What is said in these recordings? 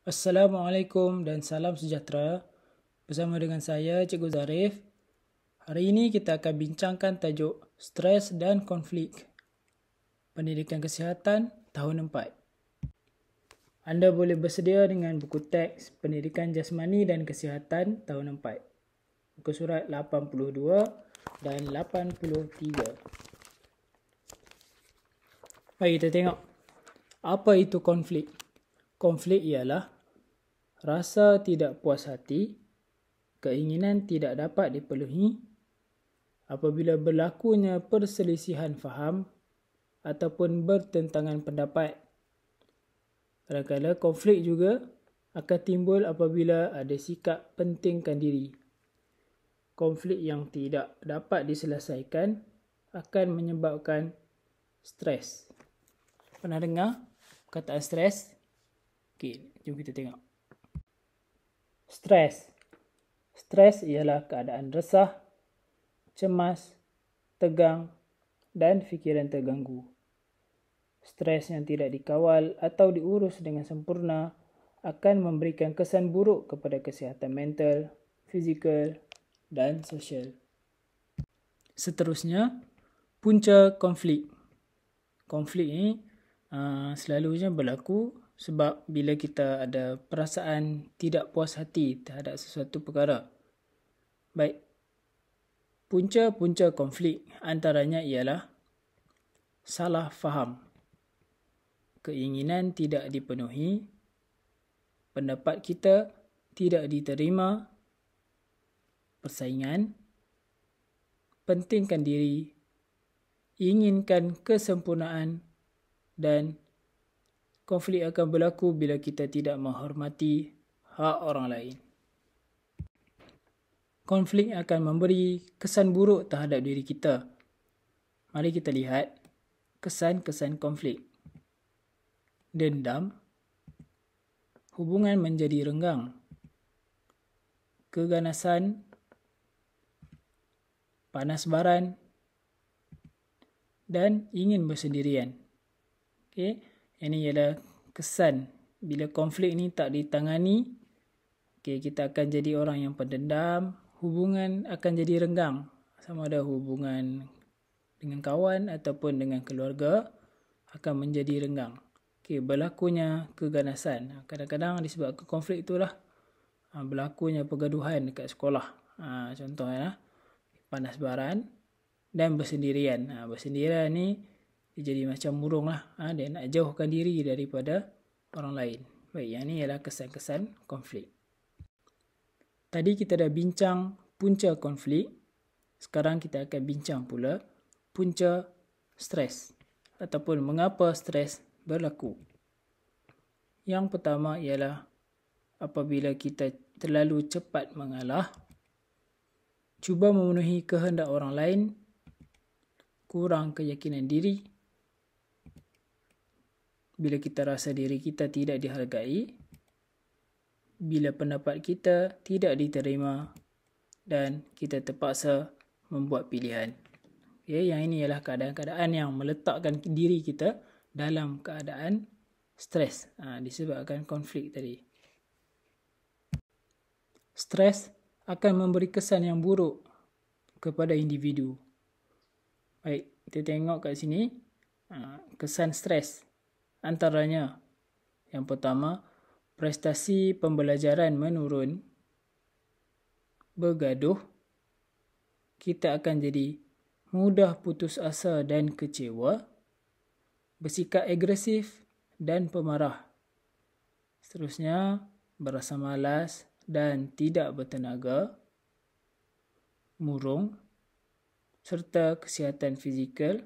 Assalamualaikum dan salam sejahtera. Bersama dengan saya, Cikgu Zarif. Hari ini kita akan bincangkan tajuk Stres dan Konflik. Pendidikan Kesihatan tahun 4. Anda boleh bersedia dengan buku teks Pendidikan Jasmani dan Kesihatan tahun 4. Muka surat 82 dan 83. Mari kita tengok. Apa itu konflik? Konflik ialah rasa tidak puas hati, keinginan tidak dapat dipenuhi apabila berlakunya perselisihan faham ataupun bertentangan pendapat. Kadang-kadang konflik juga akan timbul apabila ada sikap pentingkan diri. Konflik yang tidak dapat diselesaikan akan menyebabkan stres. Pernah dengar perkataan stres? Okey, jom kita tengok. Stres. Stres ialah keadaan resah, cemas, tegang dan fikiran terganggu. Stres yang tidak dikawal atau diurus dengan sempurna akan memberikan kesan buruk kepada kesihatan mental, fizikal dan sosial. Seterusnya, punca konflik. Konflik ini selalunya berlaku sebab bila kita ada perasaan tidak puas hati terhadap sesuatu perkara. Baik, punca-punca konflik antaranya ialah salah faham, keinginan tidak dipenuhi, pendapat kita tidak diterima, persaingan, pentingkan diri, inginkan kesempurnaan dan konflik akan berlaku bila kita tidak menghormati hak orang lain. Konflik akan memberi kesan buruk terhadap diri kita. Mari kita lihat kesan-kesan konflik. Dendam, hubungan menjadi renggang, keganasan, panas baran dan ingin bersendirian. Okey. Ini ialah kesan bila konflik ni tak ditangani. Kita akan jadi orang yang pendendam, hubungan akan jadi renggang. Sama ada hubungan dengan kawan ataupun dengan keluarga akan menjadi renggang. Berlakunya keganasan. Kadang-kadang disebabkan konflik itulah berlakunya pergaduhan dekat sekolah. Contohnya panas baran dan bersendirian. Bersendirian ni dia jadi macam murung lah. Dia nak jauhkan diri daripada orang lain. Baik, yang ni ialah kesan-kesan konflik. Tadi kita dah bincang punca konflik. Sekarang kita akan bincang pula punca stres ataupun mengapa stres berlaku. Yang pertama ialah apabila kita terlalu cepat mengalah, cuba memenuhi kehendak orang lain, kurang keyakinan diri, bila kita rasa diri kita tidak dihargai, bila pendapat kita tidak diterima dan kita terpaksa membuat pilihan. Yang ini ialah keadaan-keadaan yang meletakkan diri kita dalam keadaan stres disebabkan konflik tadi. Stres akan memberi kesan yang buruk kepada individu. Baik, kita tengok kat sini kesan stres. Antaranya, yang pertama, prestasi pembelajaran menurun, bergaduh, kita akan jadi mudah putus asa dan kecewa, bersikap agresif dan pemarah. Seterusnya, berasa malas dan tidak bertenaga, murung, serta kesihatan fizikal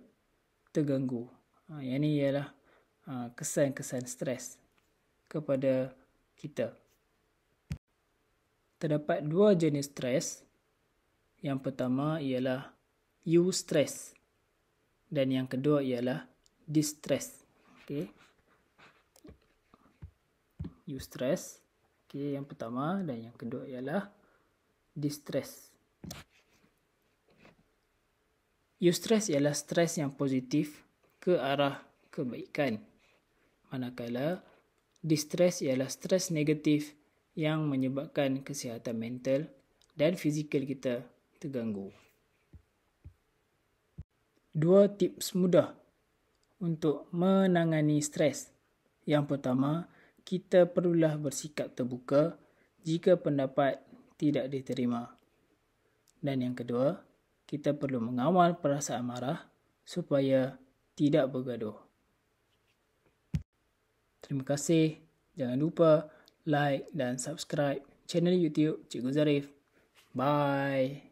terganggu. Yang ini ialah kesan-kesan stres kepada kita. Terdapat dua jenis stres. Yang pertama ialah eustress dan yang kedua ialah distress. Okey. Eustress, yang pertama, dan yang kedua ialah distress. Eustress ialah stres yang positif ke arah kebaikan. Manakala Distress ialah stres negatif yang menyebabkan kesihatan mental dan fizikal kita terganggu. 2 tips mudah untuk menangani stres. Yang pertama, kita perlulah bersikap terbuka jika pendapat tidak diterima. Dan yang kedua, kita perlu mengawal perasaan marah supaya tidak bergaduh. Terima kasih. Jangan lupa like dan subscribe channel YouTube Cikgu Zarif. Bye.